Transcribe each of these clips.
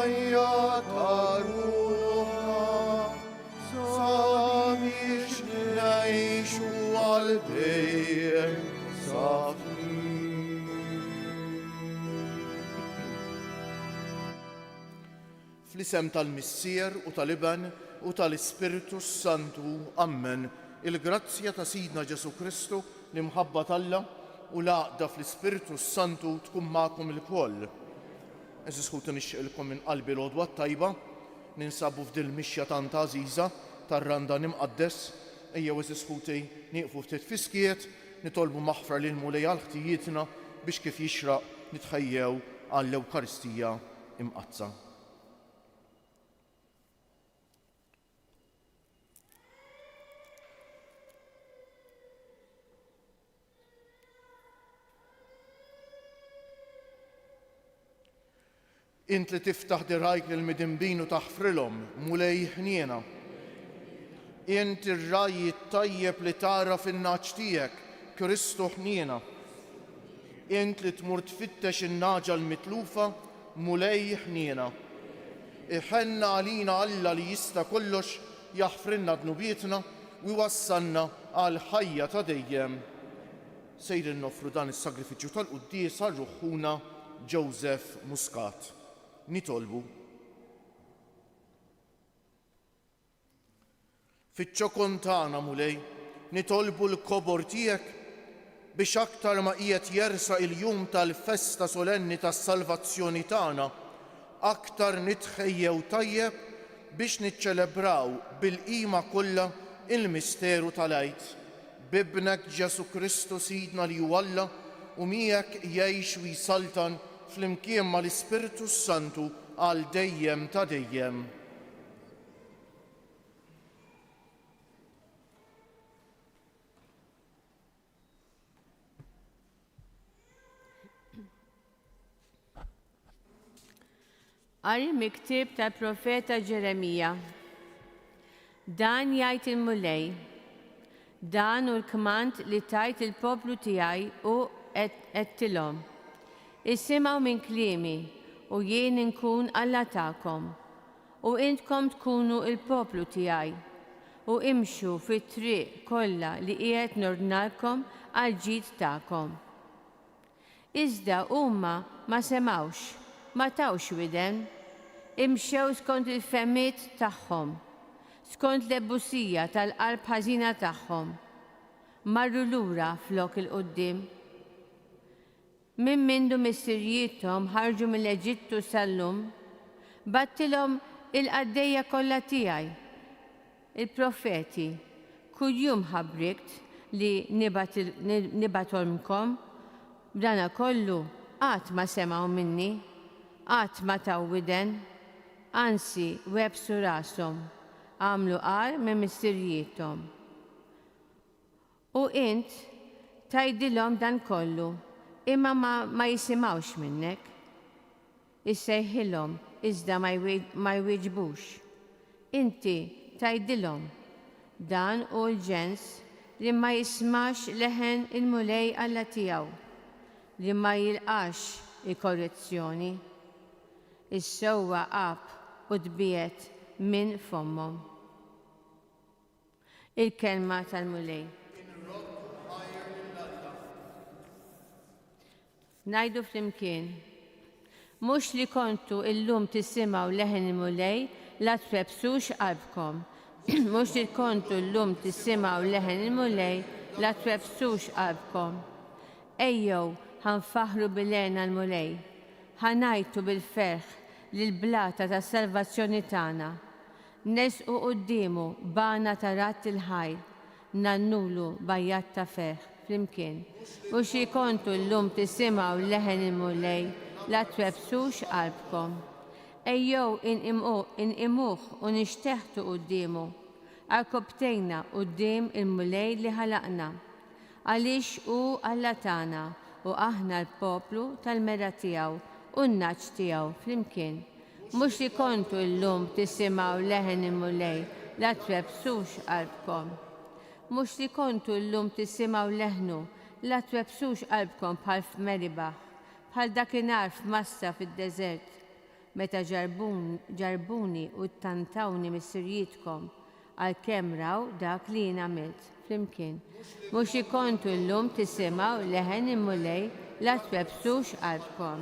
ħajja ta' ruħna sabiex ngħixu għal dejjem safin. Fl-isem tal-Missier u tal-Iben u tal-Ispiritu Santu, ammen. Il-grazzja ta' Sidna Ġesu Kristu li mħabba Alla u l-għaqda fl-Ispiritu Santu tkun magħkom il-koll. Eżis ħutu nixtieqilkom minn qalbi l-għodwa tajba, ninsabu f'dil mixja tant għażiża tar-Randan imqaddes, ejjew eżis ħuti nieqfu ftit fiskiet, nitolbu maħfra lil Mulej għal ħtijietna biex kif jixraq nitħejjew għall-Ewkaristija imqazza. Int li tiftaħ dirajk lill-midinbin u taħfrilhom, Mulej ħniena. Int ir-rajji tajjeb li tara fin-naġġ tiegħek, Kristu ħniena. Int li tmur tfittex in-naġa l-mitlufa, Mulej ħniena. Iħenna għalina Alla li jista' kollox jaħfrilna dnubietna u jwassalna għal ħajja ta' dejjem. Sejrin nofru dan is-sagrifiċċju tal-quddies għal ruħħuna Joseph Muscat. Nitolbu. Fiċ-ċokon tagħna Mulej, nitolbu l-kobor tiegħek biex aktar ma qiegħed jersa' il-jum tal-festa solenni tas-salvazzjoni tagħna, aktar nitħejjew tajjeb biex niċċelebraw bil-qima kollha il-misteru tal-Għid. Bibnek Ġesu Kristu Sidna li hu Alla u miegħek jgħix u jsaltan flimkien mal-Ispiritu Santu għal dejjem ta' dejjem. Qari miktib tal-Profeta Ġeremija. Dan jgħid il-Mulej, dan hu l-kmand li tajt il-poplu tiegħi u qedtilhom. Issimgħu minn kliemi u jien inkun Alla tagħkom u intkom tkunu il-poplu tiegħi u imxu fit-triq kollha li qiegħed nordnalkom għal ġid tagħkom. Iżda huma ma semgħux, ma tawx widen, imxew skont il-femmiet tagħhom, skont l-ebbusija tal-qalb ħażina tagħhom, marru lura flok il-qudiem. Min mindu missirjietom ħarġu mill-Eġittu sal-lum, battilhom il-qaddejja kollha tiegħi, il-profeti, kuljum ħabbrikt li nibatolmkom, b'dana kollu qatt ma semgħu minni, qatt ma taw widen, ansi websu rashom, għamlu qar minn missirjietom. U int tgħidilhom dan kollu, imma ma jisimgħux minnek. Issejħilhom iżda ma jwieġbux. Inti tgħidilhom dan hu l-ġens li ma jismax leħen il-Mulej Alla tiegħu, li ma jilqax il-korrezzjoni, is-sewwa qab u tbiet minn fommhom. Il-kelma tal-Mulej. Ngħidu flimkien, mhux li kontu illum tisimgħu leħen il-Mulej la twebsux qalbkom. Mhux li kontu llum tisimgħu leħen il-Mulej la twebsux qalbkom. Ejjew ħanfaħru bil-għena l-Mulej, ħanajtu bil-ferħ lill-blata tas-salvazzjoni tagħna. Nesqu qudiemu bana ta' rat il-ħajr, nannulu bajjat ta' ferħ. Flimkien, mhux li kontu llum tisimgħu leħen il-Mulej la twebsux qalbkom. Ejjew inqimuh u nixteħtu qudiemu, għalkobtejna quddiem il-Mulej li ħalaqna, għaliex hu Alla tagħna u aħna l-poplu tal-mera tiegħu u n-naġġ tiegħu flimkien. Mhux li kontu llum tisimgħu leħen il-Mulej la twebsux qalbkom. Mhux li kontu llum tisimgħu leħnu la twebsux qalbkom bħal f'Meriba, bħal dakinhar f'Massa fid-deżert. meta ġarbuni u ttantawni mis-sirjietkom għalkemm raw dak li jien għamilt flimkien. Mhux li kontu llum tisimgħu leħen immulej la twebsux qalbkom.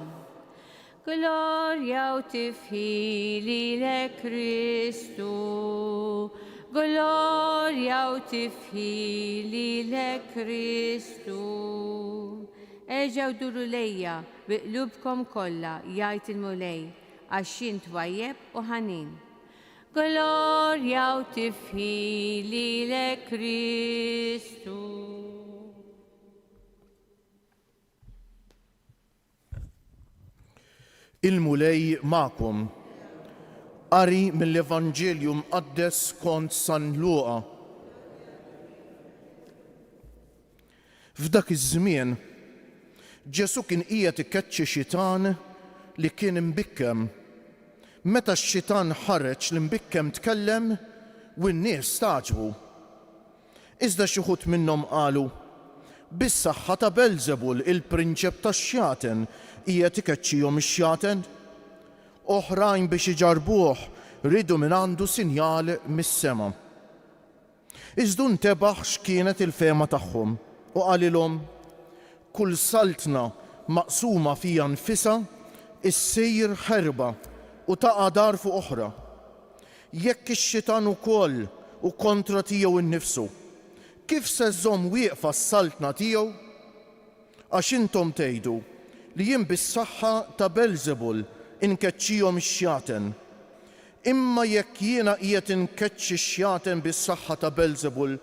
Glorja u tifħili le Kristu, glorja u tifħili le Kristu. Erġgħu duru lejja biqlubkom kollha jgħid il-mulej għax jien twajjeb u ħanin. Glorja u tifħili le Kristu. Il-mulej ma'kom. Qari mill-Evanġelju mqaddes skont San Luqa. F'dak iż-żmien Ġesu kien qiegħed ikeċċi xitan li kien imbikkem. Meta x-xitan ħareġ l-imbikkem tkellem u n-nies staġbu. Iżda xi wħud minnhom qalu: bis-saħħa ta' Belzebul, il-prinċep tax-xjaten, qiegħed ikeċċihom ix-xjaten. Oħrajn biex iġarbuh ridu minn għandu sinjal mis-sema. Iżda ntebaħ x'kienet il-fema tagħhom u qalilhom: kull saltna maqsuma fija nfisha issir ħerba u taqa' dar fuq oħra. Jekk ix-xitan ukoll u kontra tiegħu innifsu, kif se żomm wieqfa s-saltna tiegħu? Għax intom tgħidu li jien bis-saħħa ta' Belzebul inkeċċihom ix-xjaten. Imma jekk jiena qiegħed inkeċċi x-xjaten bis-saħħa ta' Belzebul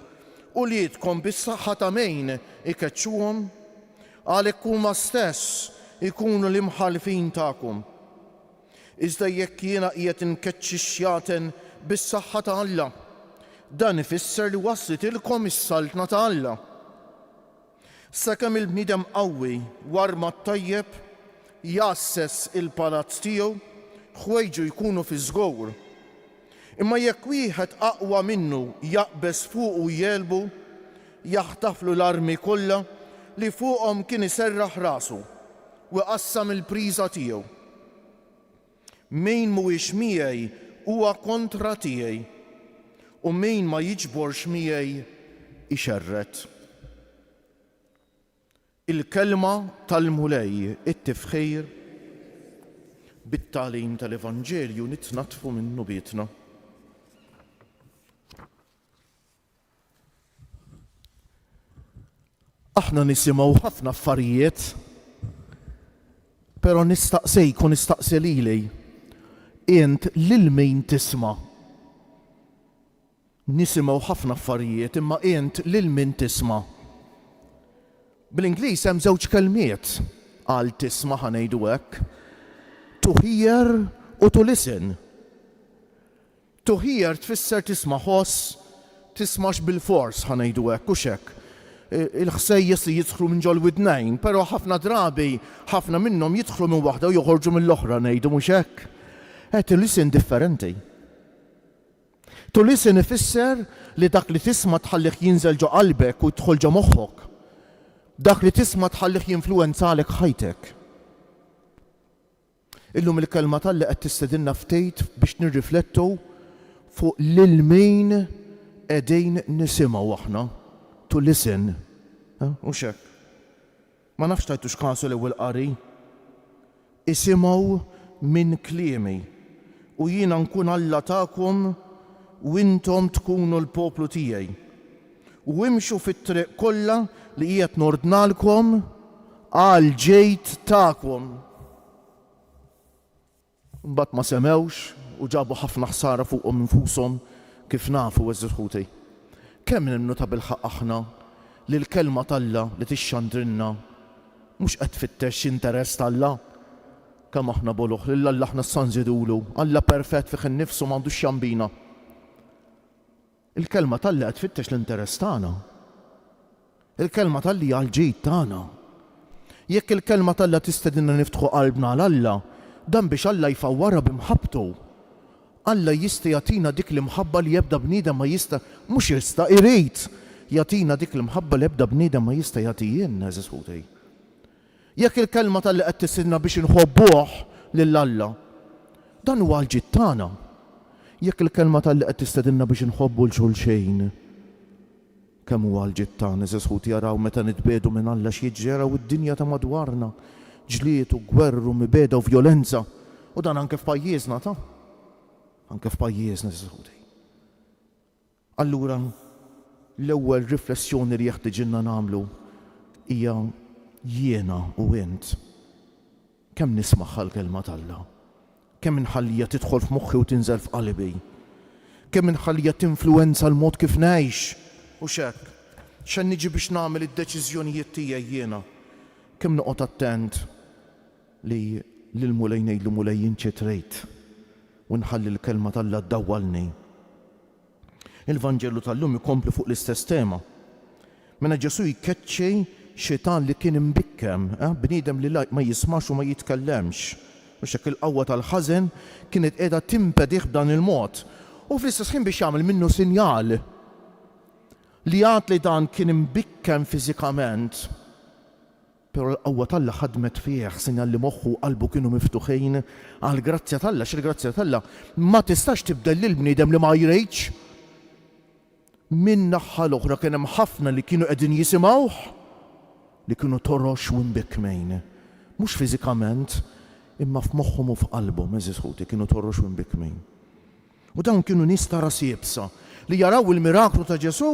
u liedkom bis-saħħa ta' min ikeċċuhom, għalhekk huma stess ikunu l-imħalfin tagħkom. Iżda jekk jiena qiegħed inkeċċi x-xjaten bis-saħħa ta' Alla, dan ifisser li waslilkom is-saltna ta' Alla. Sakemm il-bniedem qawwi warma tajjeb jassess il-palazz tiegħu, ħwejġu jkunu fi żgowr. Imma jekk wieħed aqwa minnu jaqbeż fuq u jelbu, jaħtaflu l-armi kollha li fuqhom kien iserraħ rasu u qassam il-priża tiegħu. Min mhuwiex miegħi huwa kontra tiegħi u min ma jiġborx miegħi ixerret. Il-kelma tal-mulej it-tifħir bit-tagħlim tal-Evanġelju nitnatfu minnu bietna. Aħna nisimgħu ħafna affarijiet, però nistaqsejk u nistaqsi lili, int lil min tisma'. Nisimgħu ħafna affarijiet, imma int lil min tisma'. Bl-Ingliż hemm żewġ kelmiet għal tisma' ħanejdu hekk. To hear u to listen. To hear tfisser tisma' ħoss, tismax bil-fors ħanejdu hekk u x'hekk. Il-ħsejjes li jidħlu minn ġol widnejn, però ħafna drabi ħafna minnhom jidħlu minn waħda u joħorġu mill-oħra ngħidu mhux hekk. To listen differenti. To listen ifisser li dak li tisma' tħallih jinżel ġo qalbek u jidħol ġo moħħok. Dak li tisma' tħallih jinfluwenzalek ħajtek. Illum il-kelma tal-li qed tistedinna ftejt biex nirriflettu fuq lil min qegħdin nisimgħu aħna. To listen. U xek. Ma nafx tajtu x'kasu l-ewwel qari. Isimgħu minn kliemi u jiena nkun Alla tagħkom u intom tkunu l-poplu tiegħi. U imxu fit-triq kollha li qiegħed nordnalkom għal ġejt tagħkom. Mbagħad ma semewx u ġabu ħafna ħsara fuqhom infushom kif nafu eżżħuti. Kemm nimnu ta' bil-ħaq aħna li l-kelma tal-Alla li tixxandrilna mhux qed tfittex interess tal-Alla. Kemm aħna boluħ lil Alla aħna s-sanżidulu, Alla perfett fih innifsu m'għandux xjambina. Il-kelma tal-Alla qed tfittex l-interess tagħna. Il-kelma tal-Alla hija l-ġid tagħna. Jekk il-kelma tal-Alla tistedinna niftħu qalbna għal Alla, dan biex Alla jfawwara b'imħabbtu. Alla jista' jagħtina dik l-imħabba li ebda bniedem ma jista' mhux jista' irid jagħtina dik l-imħabba li ebda bniedem ma jista' jagħti jien eżisħuti. Jekk il-kelma tal-li qed tisilna biex inħobbuh lil Alla, Dan huwa l-ġid tagħna. Jekk il-kelma tal-li qed tistedinna biex inħobbu l-xulxejn, kemm huwa l-ġid tagħna eżesħut jaraw meta nitbedu minn Alla x'jiġri jaraw id-dinja ta' madwarna, ġlied u gwerru mibeda u vjolenza, u dan anke f'pajjiżna ta' anke f'pajjiżna eżesħut. Allura l-ewwel riflessjoni li jeħtieġilna nagħmlu hija jiena u int. Kemm nismaħħa l-kelma tal-Alla? Kemm inħallija tidħol f'moħħi u tinżel f'qalbi? Kemm inħallija tinfluwenza l-mod kif ngħix? U x'hekk, x'għan niġi biex nagħmel id-deċiżjonijiet tiegħi jiena? Kemm noqgħod attent li lil mulej ngħidlu mulej inċetrejt u nħalli l-kelma tal-Alla ddawwalni. Il-Vanġelu tal-lum ikompli fuq l-istess tema. Mela Ġesu jkeċċej xitan li kien imbikkem, bniedem li ma jismax u ma jitkellemx. U xek il-qawwa tal-ħażen kienet qiegħda timpedih b'dan il-mod. U fl-istess ħin biex jagħmel minnu sinjal li għad li dan kien imbikkem fiżikament, però l-qawwa tal-Alla ħadmet fih, sinjal li moħħu u qalbu kienu miftuħin għal grazzja tal-Alla, x'il-grazzja tal-Alla ma tistax tibdel lil bniedem li ma jrejtx. Min naħa l-oħra kien hemm ħafna li kienu qegħdin jisimgħuh li kienu torox u mbikmejn. Mhux fiżikament, imma f'moħħhom u f'qalbhom eżisħuti kienu torrox u mbikmejn. U dawn kienu nies ta' ras jibsa li jaraw il-miraklu ta' Ġesu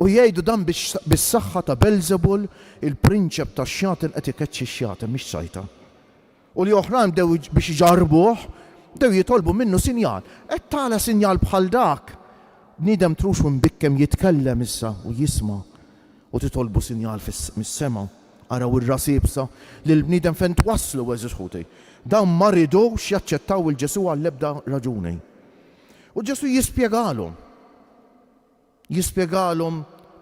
u jgħidu dan bis-saħħa ta' Belzebul, il-prinċep tax-xjaten qed ikeċċi x-xjaten mhix sajta. U li oħrajn dew biex iġarbuh, dew jitolbu minnu sinjal. Qed tagħla sinjal bħal dak. Bniedem trux u mbikkem jitkellem issa u jisma' u titolbu sinjal mis-sema. Araw ir-ras jibsa li l-bniedem fejn twasslu eżisħuti. Dawn ma ridux jaċċettaw il-Ġesu għall-ebda raġuni. U Ġesu jispjegalhom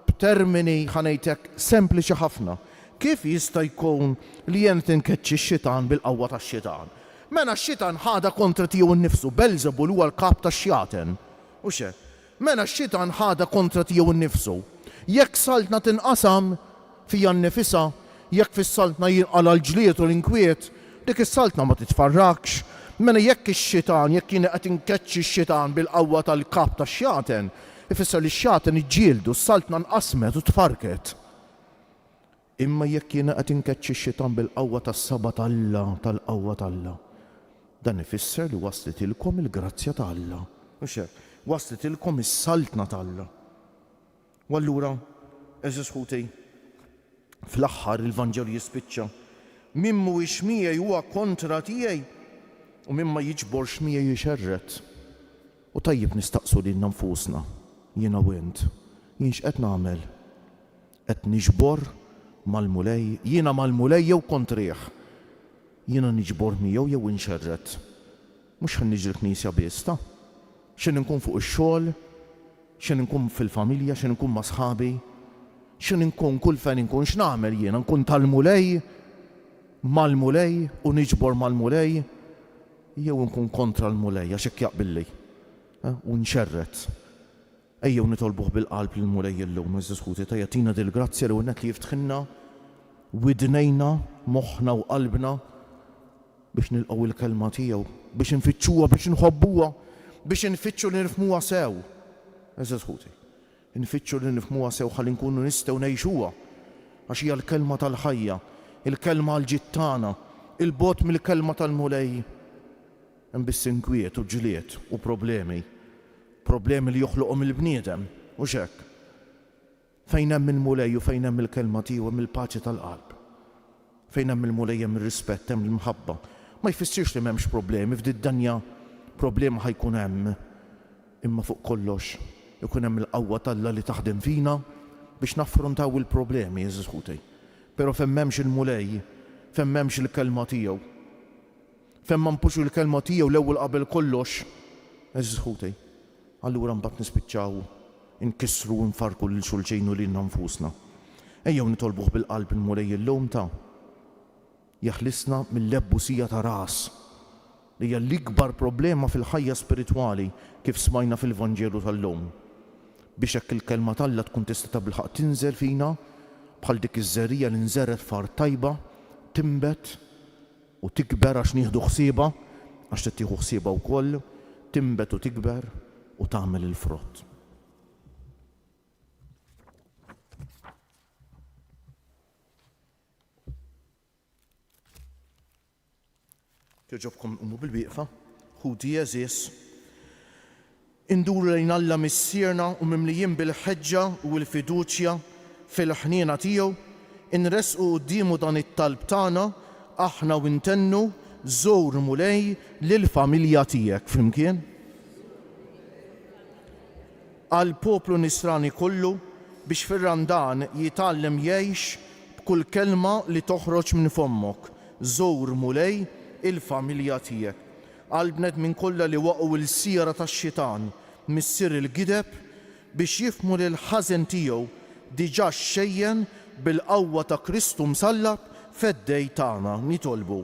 b'termini ħanejtek sempliċi ħafna. Kif jista' jkun li jien tinkeċċi x-xitan bil-qawwa tax-xitan? Mela x-xitan ħada kontra tiegħu nnifsu, Belzebul huwa l-kap tax-xjaten. U x'hekk? Mela x-xitan ħada kontra tiegħu nnifsu. Jekk saltna tinqasam fija nnifisha, jekk fis-saltna jinqala l-ġlied u l-inkwiet, dik is-saltna ma titfarrakx. Mela jekk ix-xitan, jekk jien qed inkeċċi x-xitan bil-qawwa tal-kap tax-xjaten, ifisser li x-xjaten iġġieldu, s-saltna nqasmet u tfarket. Imma jekk jien qed inkeċċi x-xitan bil-qawwa tas-saba tal-Alla, tal-qawwa tal-Alla, dan ifisser li waslitilkom il-grazzja ta' Alla. Mhux hekk, waslitilkom is-saltna ta' Alla. U allura, eżisħuti, fl-aħħar il-Vanġelu jispiċċa min mhuwiex miegħi huwa kontra tiegħi u min ma jiġborx miegħi jixerret. U tajjeb nistaqsu lilna nfusna, jiena u int, jien x'qed nagħmel? Qed niġbor mal-mulej, jiena mal-mulej jew kontrih. Jiena niġbor miegħu jew inxerret. Mhux ħan niġri l-Knisja biss ta'. X'in inkun fuq ix-xogħol, x'in inkun fil-familja, x'in inkun ma' sħabi, x'in inkun kull fejn inkun x'nagħmel jiena nkun tal-mulej, mal-mulej u niġbor mal-mulej, jew nkun kontra l-mulej għax hekk jaqbilli. U nxerret. Ejjew nitolbuh bil-qalb lill-mulej illum, eżisħuti ta' jagħtina dil-grazzja li li jiftħilna widnejna, moħħna u qalbna biex nilqgħu il-kelma tiegħu, biex nfittxuha, biex nħobbuha, biex nfittxu li nifhmuha sew. Eżisħuti. Nfittxu li nifhmuha sew ħalli nkunu nistgħu ngħixuha għax hija l-kelma tal-ħajja, il-kelma l-ġid tagħna, il-bogħod mill-kelma tal-mulej. Hemm biss inkwiet u ġlied u problemi li joħloqhom il-bniedem u x'hekk. Fejn hemm il-mulej u fejn hemm il-kelma tiegħu hemm il-paċi tal-qalb. Fejn hemm il-mulej hemm ir-rispett, hemm il-mħabba. Ma jfissirx li m'hemmx problemi f'did-dinja, problema ħajkun hemm. Imma fuq kollox ikun hemm il-qawwa tal-Alla li taħdem fina biex naffrontaw il-problemi eżisħuti. Però fejn m'hemmx il-mulej, fejn m'hemmx il-kelma tiegħu, fejn ma npuxu l-kelma tiegħu l-ewwel qabel kollox, eżisħuti. Allura mbagħad nispiċċaw inkissru u nfarku lil xulxejn u lilna nfusna. Ejjew nitolbuh bil-qalb il-mulej illum ta' jaħlisna mill-lebbusija ta' ras li hija l-ikbar problema fil-ħajja spiritwali kif smajna fil-Vanġelu tal-lum. Biex hekk il-kelma tal-Alla tkun tista' ta' bil-ħaq tinżel fina bħal dik iż-żerrija li nżerret far tajba, timbet u tikber għax nieħdu ħsiebha għax tittieħu ħsiebha wkoll tinbet u tikber u tagħmel il-frott. Ġobkom umu bil-wieqfa, ħudi eżis, induru lejn Alla missierna u mimlijin bil-ħeġġa u l-fiduċja fil-ħniena tiegħu, inresqu qudiemu dan it-talb tagħna aħna u intennu żur mulej lill-familja tiegħek flimkien. Għal poplu Nisrani kollu biex fir-Randan jitgħallem jgħix b'kull kelma li toħroġ minn fommok, żur mulej il-familja tiegħek. Għal bnedmin kollha li waqgħu l-sira tax-xitan missier il-gideb biex jifhmu li l-ħażen tiegħu diġà xejjen bil-qawwa ta' Kristu msallab fed-dej tagħna nitolbu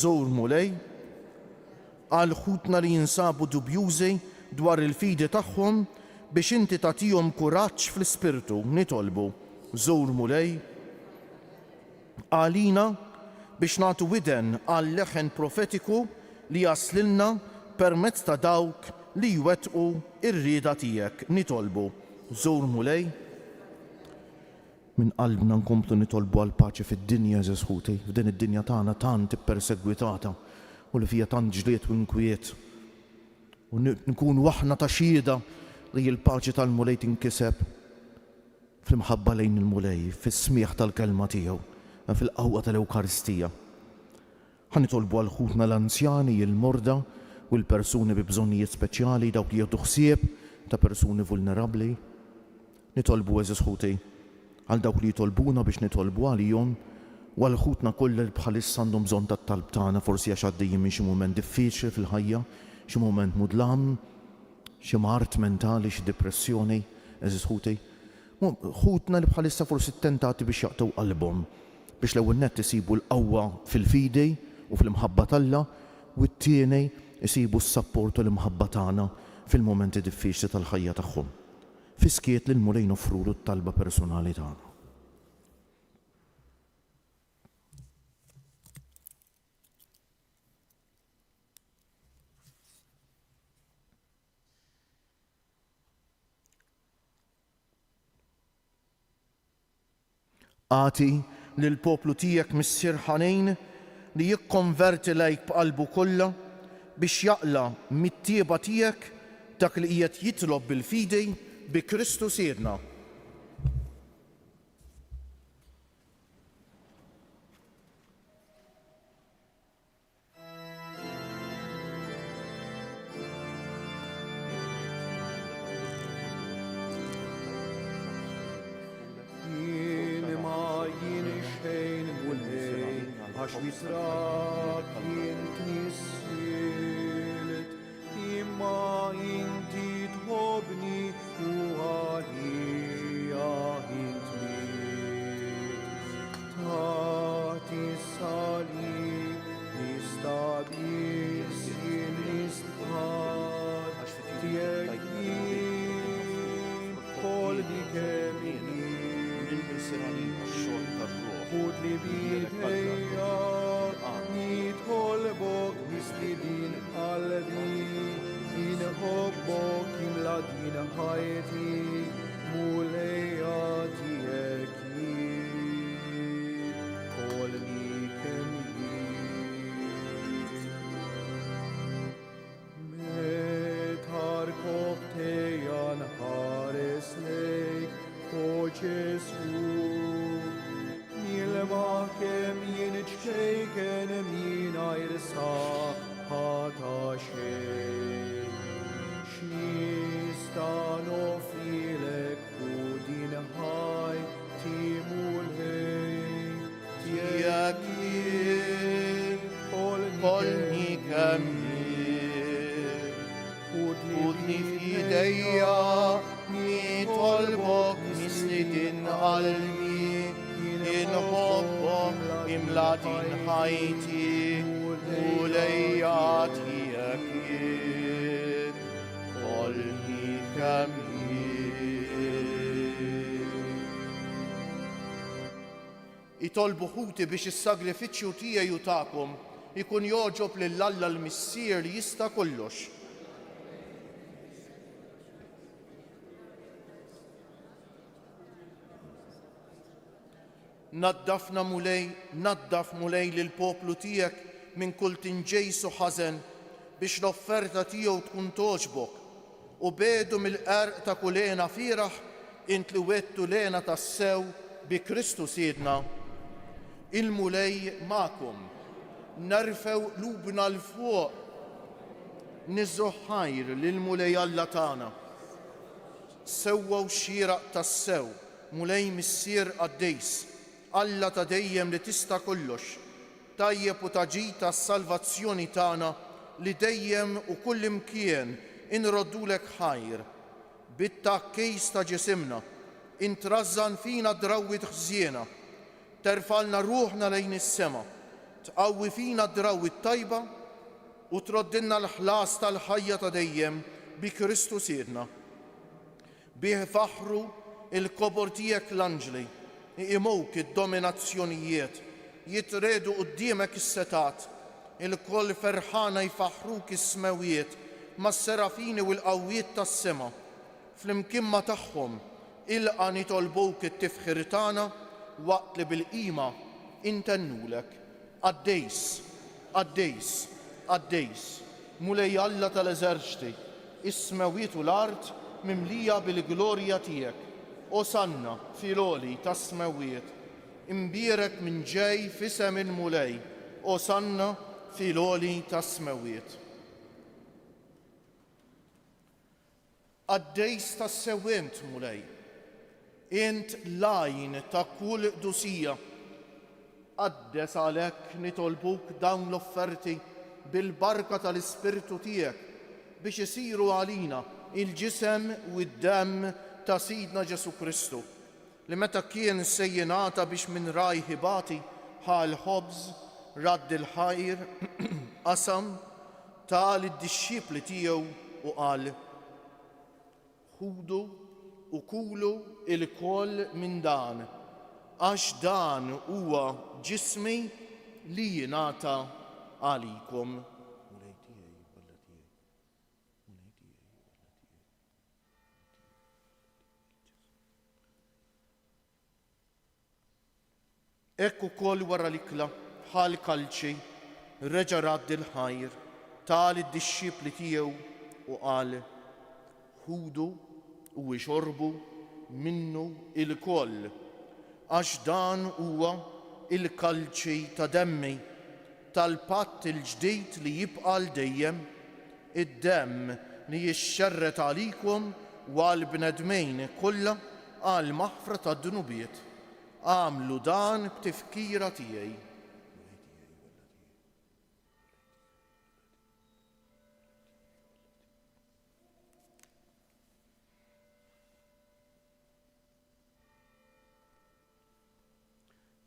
żur mulej għal ħutna li jinsabu dubjużi dwar il-fidi tagħhom biex inti tagħtihom kuraġġ fl-ispirtu nitolbu żur mulej għalina biex nagħtu widen għal leħen profetiku li jaslilna permezz ta' dawk li jwettqu ir-rieda tiegħek nitolbu żur mulej. Min qalbna nkomplu nitolbu għal paċi fid-dinja żesħuti, f'din id-dinja tagħna tant ippersegwitata u li fija tant ġlied u inkwiet. U nkunu aħna ta' xhieda li l-paċi tal-mulej tinkiseb fl-imħabba lejn il-mulej, fis-smieħ tal-kelma tiegħu, fil-qawqa tal-Ewkaristija. Ħanitolbu għal ħutna l-anzjani, il-morda u l-persuni bi bżonnijiet speċjali dawk li jieħdu ħsieb ta' persuni vulnerabbli. Nitolbu eżis ħuti għal dawk li jitolbuna biex nitolbu għalihom u għal ħutna kollha li bħalissa għandhom bżonn tat-talb tagħna forsi għax għaddejjin minn xi mument diffiċli fil-ħajja, xi mument mudlam, xi mart mentali, xi depressjoni, eżis ħuti. Ħutna li bħalissa forsi ttentati biex jaqtaw qalbhom biex l-ewwel nett isibu l-qawwa fil-fidi u fil-mħabba talla u t-tieni isibu s-sapport u l-imħabba tagħna fil-momenti diffiċli tal-ħajja tagħhom. Fiskiet li l-mulej nofrulu t-talba personali tagħna. Għati lill-poplu tiegħek missier ħanejn li jikkonverti lejk b'qalbu kollha biex jaqla mit-tieba tiegħek dak li qiegħed jitlob bil-fidi bi Kristu sirna. Għax misrak jint nissilt, imma inti tħobni u għalija int mit. Taħti salib nistabis nistħar, tiegħek jien kolbi kemm Kud li bidejja nitħolbok mislidin qalbi inħobbok imladin ħajti mulejja tiegħek jien kolli kemm jien. Metar kopteja nħares lejk o Ġesu Kem jien ċkejken mingħajr saħħa xejn. X'nista' nofrilek u din ħajti mulej tiegħek jien kolni kemm jien. Ħudni f'idejja nitolbok mislidin qalbi inħobbok imladin ħajti u lejja tiegħek jien kolli kemm jien. Itolbu ħuti biex is-sagrifiċċju tiegħi u tagħkom ikun joġob lill-Alla l-Missier li jista' kollox. Naddaf mulej lil poplu tiegħek minn kull tinġejsu ħażen biex l-offerta tiegħu tkun toġbok u bedu mill-qerq ta' kulena firaħ int li wettu lena tas-sew bi Kristu Siedna. Il-mulej magħkom, nerfew lubna l-fuq, niżżu ħajr lill-mulej Alla tagħna. Sewwew xieraq tas-sew, mulej missier Qaddejs, Alla ta' dejjem li tista' kollox, tajjeb u taġid tas-salvazzjoni tagħna li dejjem u kull imkien inroddulek ħajr. Bit-takkejs ta' ġisimna, intrażżan fina drawwiet ħżiena, terfalna ruħna lejn is-sema, tqawwi fina drawwiet tajba u troddilna l-ħlas tal-ħajja ta' dejjem bi Kristu Siedna. Bih faħru il-kobor tiegħek l-anġli, imowk id-dominazzjonijiet, jitredu quddiemek is-setat, il-koll ferħana jfaħruk is-smewiet mas-serafini u l-qawwiet tas-sema. Fl-imkien tagħhom ilqa' nitolbuk it-tifħir tagħna waqt li bil-qima intennulek. Qaddejs, Qaddejs, Qaddejs, mulej Alla tal-eżerċti, is-smewiet u l-art mimlija bil-glorja tiegħek. Osanna fil-għoli tas-smewiet, imbierek minn ġej f'isem il-mulej, osanna fil-għoli tas-smewiet. Qaddejs tas-sewwent mulej, int lajn ta' kull dusija, qaddes għalhekk nitolbuk dawn l-offerti bil-barka tal-Ispirtu tiegħek biex isiru għalina il-ġisem u d-demm ta' Sidna Ġesu Kristu, li meta kien sejjenata biex minn raj ħibati ħal ħobż radd il-ħajr qasam tal id-dixxipli tiegħu u qal: ħudu u kulu il-koll minn dan, għax dan huwa ġismi li jingħata għalikom. Ekku koll wara l-ikla bħal kalċi reġa' radd il-ħajr tal id-dixxipli tiegħu u qal: ħudu u ixorbu minnu il-koll, għax dan huwa il-kalċi ta' demmi tal-patt il-ġdid li jibqa' dejjem, id-demm li jixxerret għalikom u għall-bnedmejn kollha għal maħfra tad-dunubiet. Għamlu dan b'tifkira tiegħi.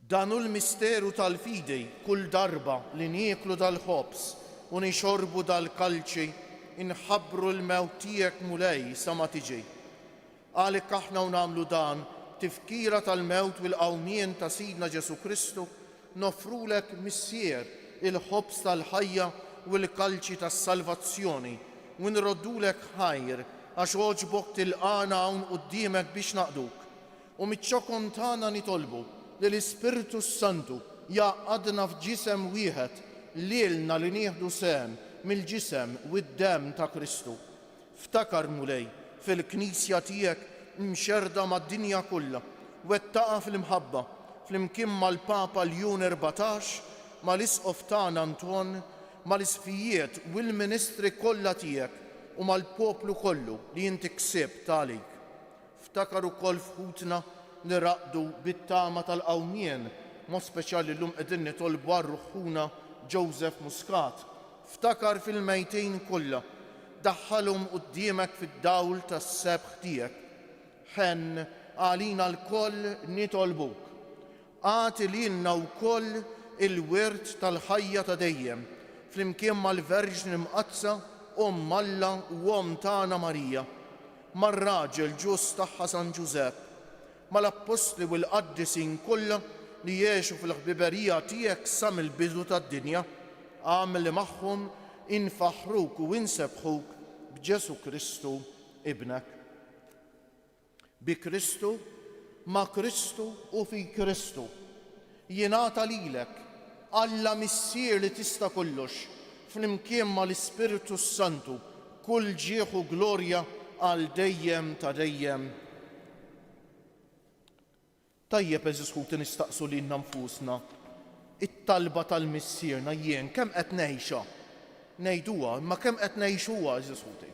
Danu l-misteru tal-fidej kull darba li nieklu dal-ħobs u nixorbu dal-kalċi inħabbru l-mewt tiegħek mulej sa ma tiġi. Għalhekk aħna u nagħmlu dan tifkira tal-mewt u l-qawmien ta' Sidna Ġesu Kristu, nofrulek missier il-ħobs tal-ħajja u l-kalċi tas-salvazzjoni u nroddulek ħajr għax oġbok tilqana hawn quddiemek biex naqduk. U miċ-ċokon tagħna nitolbu li l-Ispirtu Santu jaqgħadna f'ġisem wieħed lilna li nieħdu sehem mill-ġisem u d-demm ta' Kristu. Ftakar mulej fil-Knisja tiegħek mxerda mad-dinja kollha, wettaqa fil-imħabba fl-imkien mal-Papa Ljun 14, mal-Isqof tagħna Anton, mal-isfijiet u l-ministri kollha tiegħek u mal-poplu kollu li inti ksibt għalik. Ftakar ukoll fħutna li raqdu bit-tama tal-qawmien, mod speċjali llum qegħdin nitolbu għar-ruħuna Joseph Muscat. Ftakar fil-mejtejn kollha, daħħalhom quddiemek fid-dawl tas-sebħ tiegħek. Ħen għalina l-koll nitolbuk. Għati lilna wkoll il-wirt tal-ħajja ta' dejjem, flimkien mal-Verġni Mqazza Alla u tagħna Marija, mar-raġel ġust tagħha San Ġusepp, mal-Apostli u l-Qaddisin kollha li jgħixu fil-ħbiberija tiegħek sa mill-bidu tad-dinja, għamli magħhom infaħruk u insebħuk b'Ġesu Kristu ibnek. Bi Kristu, ma' Kristu u fi Kristu jingħata lilek Alla Missier li tista' kollox flimkien mal-Ispiritu Santu kull ġieħ u glorja għal dejjem ta' dejjem. Tajjeb eżis ħuti nistaqsu lilna nfusna it-talba tal-missierna jien kemm qed ngħixha. Ngħiduha, imma kemm qed ngħixuha eżis ħuti.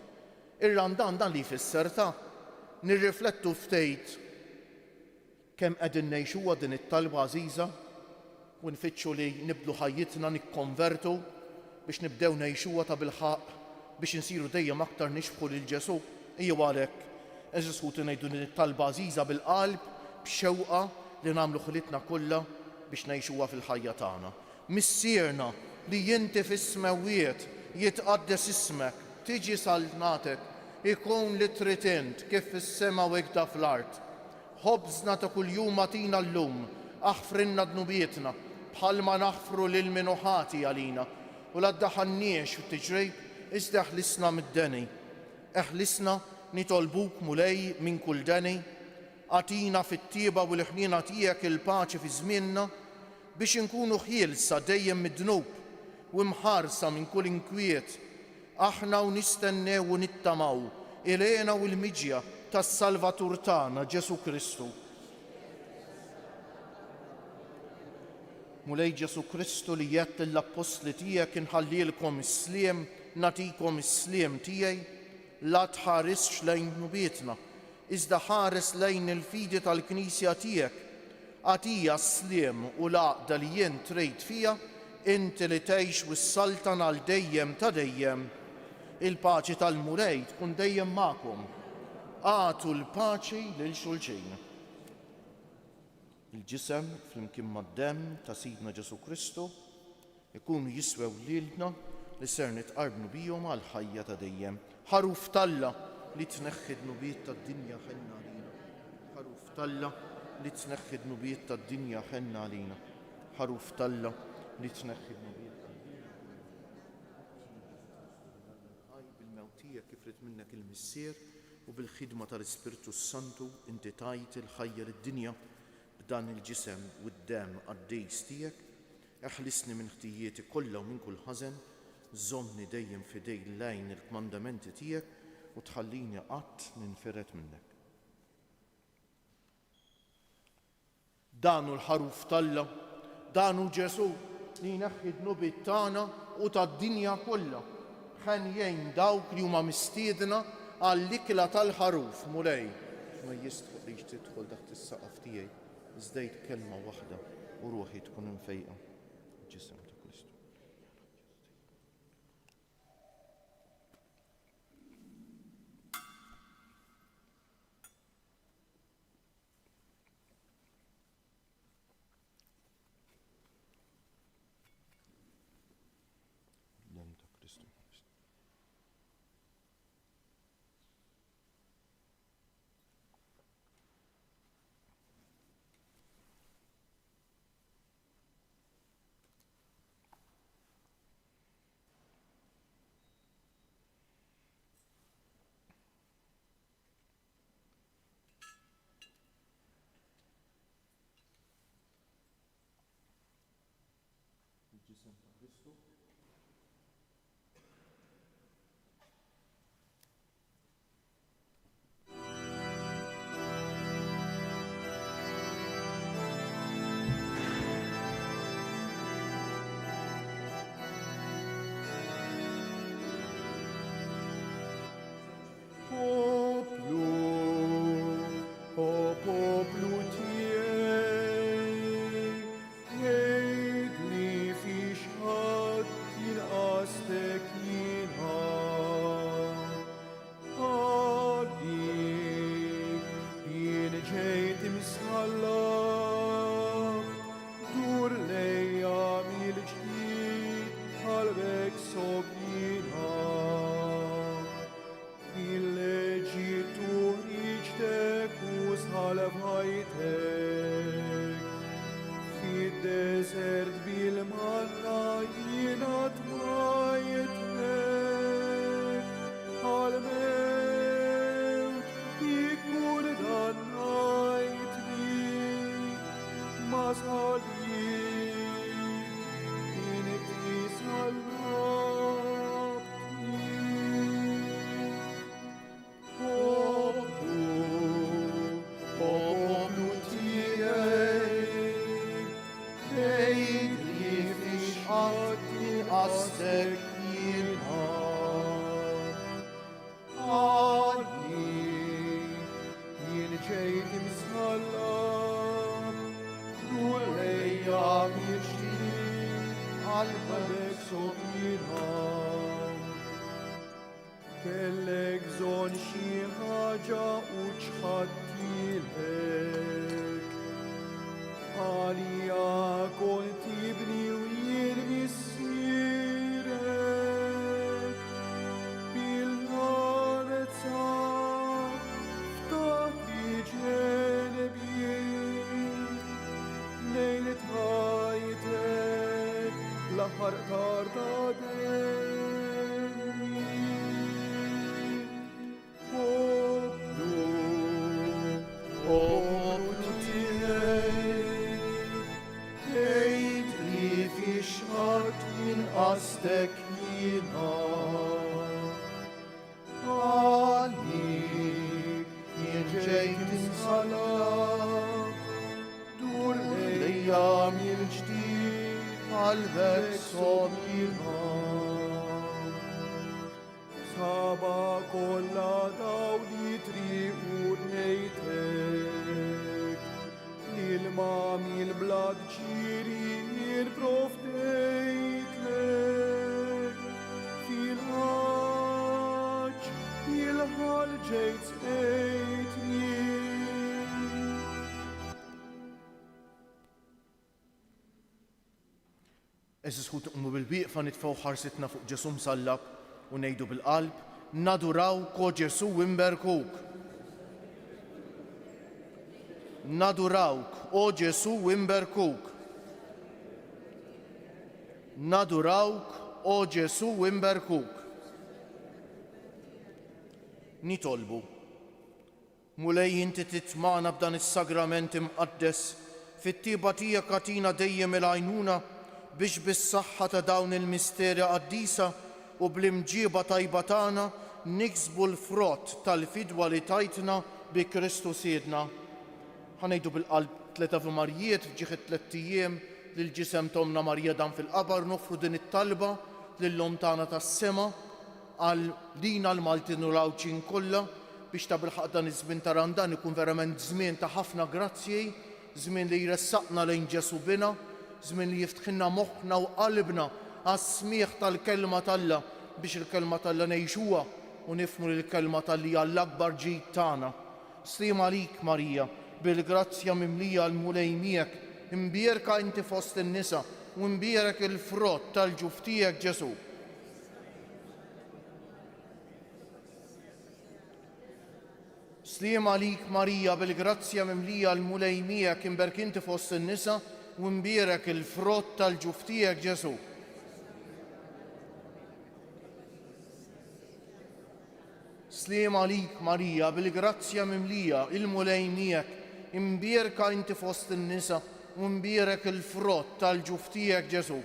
Ir-Randan dan li jfisser ta' nirriflettu ftejt kemm qegħdin ngħixuha din it-talba għażiża u nfittxu li nibdlu ħajjitna nikkonvertu biex nibdew ngħixuha ta' bilħaq biex insiru dejjem aktar nixbħu lil Ġesu. Ejjew għalhekk eżis ħuti ngħidu din it-talba għażiża bil-qalb b'xewqa li nagħmlu ħilitna kollha biex ngħixuha fil-ħajja tagħna. Missierna li inti fis-smewwiet jitqaddes ismek, tiġi saltnatek, ikun li trid int kif fis-sema u hekk fl-art. Ħobżna ta' kuljum atina llum, aħfrinna dnubietna bħalma naħfru lil min ħati għalina u la ddaħanniex fit-tiġrejb iżda eħlisna mid-deni. Eħlisna nitolbuk mulej minn kull deni, għatina fit-tieba u l-ħniena tiegħek il-paċi fi żmienna biex inkunu ħielsa dejjem mid-dnub u mħarsa minn kull inkwiet. Aħna u nistennew u nittamaw ilena u l-miġja tas-Salvatur tagħna Ġesu Kristu. Mulej Ġesu Kristu li jett l-Apostli tiegħek inħallilkom is-sliem, natikom is-sliem tiegħi, la tħarisx lejn nubietna, iżda ħares lejn il-fidi tal-Knisja tiegħek. Għatija s-sliem u l-għaqda li jien trejt fija, inti li tgħix wis-saltan għal dejjem ta' dejjem. Il-paċi tal-Mulej tkun dejjem magħkom. Għatu l-paċi lil xulxin. Il-ġisem flimkien mad-demm ta' Sidna Ġesu Kristu ikunu jiswew lilna li ser nitqarbnu bihom għal ħajja ta' dejjem. Ħaruf Talla li tneħħi d-nubiet tad-dinja ħenna għalina. Ħaruf Talla li tneħħi d-nubiet tad-dinja ħenna għalina. Ħaruf Talla li tneħħi d-nubiet tad-dinja bil-mewtija kif rid minnek il-missier u bil-ħidma tal-Ispirtu Santu inti tajt il-ħajja lid-dinja b'dan il-ġisem u d-demm għad-dejs tiegħek. Eħlisni minn ħtijieti kollha u minn kull ħażen, żommni dejjem fidej lejn il-kmandamenti tiegħek u tħallini qatt ninferet minnek. Danu l-ħaruf Talla, danu Ġesu li jneħħi d-nubiet tagħna u tad-dinja kollha. Ħenjejn dawk li huma mistiedna għall-ikla tal-ħaruf mulej. Ma jistħoq li tidħol taħt is-saqaf tiegħi, żdejt kelma waħda u ruħi tkun imfejqa. Ġisem ta' Kristu. Dem ta' Kristu. bżonn xi ħaġa u ċħattilek. Għalija kont tibni u jien missirek. Bil-ħarezza ftaħt li ġenbi lejn tħajtek l-aħħar tarda Aztek jina għalik jinġejt insala dur lejja mil-ġdid għal-vek sobina saba kolla daw li triqu nejtek lil-ma mil-blad ġiri il-profdejt fil-ħaġ il-ħal ġejt ejtni. Eżis ħut umu bil-biqfa nitfaw ħarsitna fuq Ġesu msallab u nejdu bil-qalb naduraw ko Ġesu wimberkuk. Nadurawk o Ġesu wimberkuk. Nadurawk o Ġesu wimberkuk. Nitolbu. Mulej inti titmana b'dan is-sagrament imqaddes fit-tieba tiegħek katina dejjem il-għajnuna biex bis-saħħa ta' dawn il-misterja qaddisa u bl-imġiba tajba tagħna niksbu l-frott tal-fidwa li tajtna bi Kristu Siedna. Ħanejdu bil-qalb tliet Ave Marijiet f'ġieħ it-tliet ijiem lill-ġisem Tomna Marija dan fil-qabar nofru din it-talba lill-Om tagħna tas-sema għal din għall-Maltin u l-Awċin kollha biex ta' bilħaq dan iż-żmien ta' Randan ikun verament żmien ta' ħafna grazzji, żmien li jressaqna lejn Ġesu bina, żmien li jiftħilna moħħna u qalbna għas-smieħ tal-kelma t'Alla biex il-kelma t'Alla ngħixuha u nifhmu li l-kelma t'Alla hija l-akbar ġid tagħna. Slim għalik Marija, bil-grazzja mimlija l-mulej miegħek, imbierka inti fost in-nisa u imbierek il-frott tal-ġuf tiegħek Ġesu. Slim għalik Marija, bil-grazzja mimlija l-mulej miegħek, imberk inti fost in-nisa u imbierek il-frott tal-ġuf tiegħek Ġesu. Slim għalik Marija, bil-grazzja mimlija il-mulej miegħek, imbierka inti fost in-nisa u imbierek il-frott tal-ġuf tiegħek Ġesu.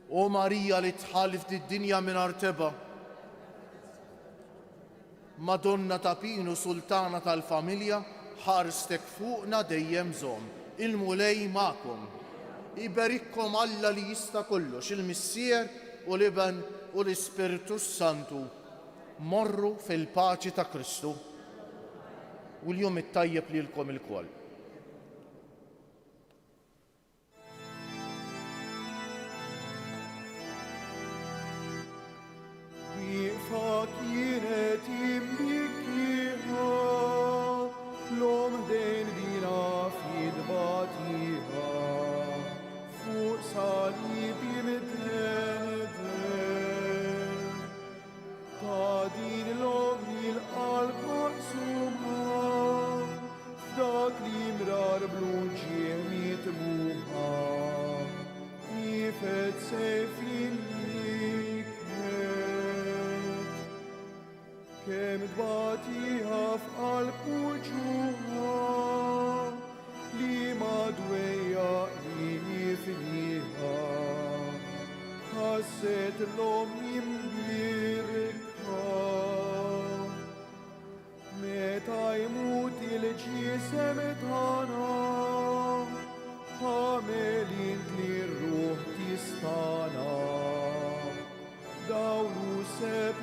O Marija li tħallif did-dinja mingħajr teba, Madonna ta' Pinu Sultana tal-familja, ħarstek fuqna dejjem żomm. Il-mulej magħkom. Iberikkom Alla li jista' kollox, il-Missier u l-Iben u l-Ispiritu Santu. Morru fil-paċi ta' Kristu. U l-jum it-tajjeb lilkom il-koll. Wieqfa kienet imbikkiha l-om dejn dina fid-batiha fuq salib imtendem ta' din l-om il-qalb maqsuma f'dak li mrar bluġieħ mitmuha nifet sejfin kem dbatiha f'qalb uġuha li madwejja li nifniha ħasset l-om jimbirka meta jmut il-ġisem tagħna ħamel int li r-ruħ tistana dawlu seb